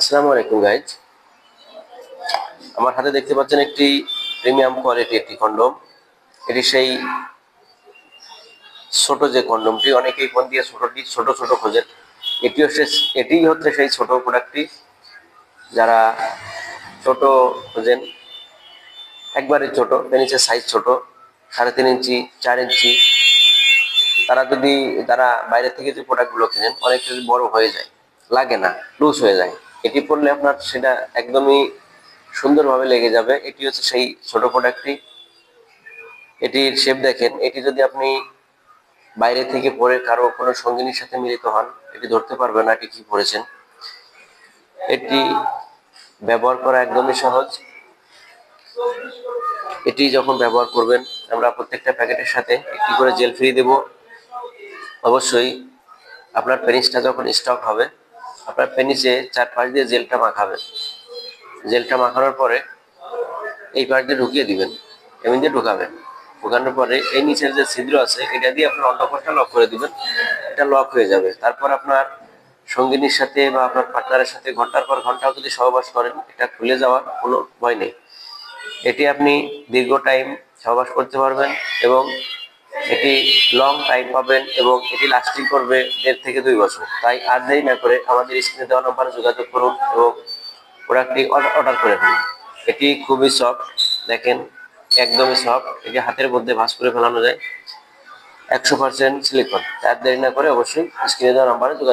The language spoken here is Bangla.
আসসালামু আলাইকুম গাইজ। আমার হাতে দেখতে পাচ্ছেন একটি প্রিমিয়াম কোয়ালিটি একটি কন্ডম। এটি সেই ছোট যে কন্ডমটি অনেকেই ফোন দিয়ে ছোট ছোট খোঁজেন। এটিই হচ্ছে সেই ছোট প্রোডাক্টটি। যারা ছোট খোঁজেন, একবারে ছোট, পেনিসের সাইজ ছোট, 3.5 ইঞ্চি 4 ইঞ্চি, তারা বাইরে থেকে যে প্রোডাক্টগুলো কেনেন অনেকটা বড় হয়ে যায়, লাগে না, লুজ হয়ে যায়। এটি পরলে আপনার সেটা একদমই সুন্দরভাবে লেগে যাবে। এটি হচ্ছে সেই ছোট প্রোডাক্টটি। এটির শেপ দেখেন। এটি যদি আপনি বাইরে থেকে পরে কারো কোনো সঙ্গিনীর সাথে মিলিত হন, এটি ধরতে পারবে না এটি কি পরেছেন। এটি ব্যবহার করা একদমই সহজ। এটি যখন ব্যবহার করবেন, আমরা প্রত্যেকটা প্যাকেটের সাথে একটি করে জেল ফ্রি দেব। অবশ্যই আপনার পেনিসটা যখন স্টক হবে, আপনার পেনিসে 4 পাশ দিয়ে জেলটা মাখাবেন। জেলটা মাখানোর পরে এই পাশ দিয়ে ঢুকিয়ে দিবেন, এমনি দিয়ে ঢুকাবেন। ঢুকানোর পরে এই নিচের যে ছিদ্র আছে এটা দিয়ে আপনার অন্তঃকোষটা লক করে দিবেন। এটা লক হয়ে যাবে। তারপর আপনার সঙ্গিনীর সাথে বা আপনার পার্টনারের সাথে ঘন্টার পর ঘন্টাও যদি সহবাস করেন, এটা খুলে যাওয়ার কোনো ভয় নেই। এটি আপনি দীর্ঘ টাইম সহবাস করতে পারবেন এবং এটি লং টাইম পাবেন এবং এটি লাস্টিং করবে 1.5 থেকে 2 বছর। তাই আর দেরি না করে আমাদের স্ক্রিনে দেওয়া নম্বরে যোগাযোগ করুন এবং প্রোডাক্টটি অর্ডার করে ফেলুন। এটি খুবই সফট, দেখেন একদমই সফট। এটি হাতের মধ্যে ভাঁজ করে ফেলানো যায়। 100% সিলিকন। আর দেরি না করে অবশ্যই স্ক্রিনে দেওয়া নম্বরে যোগাযোগ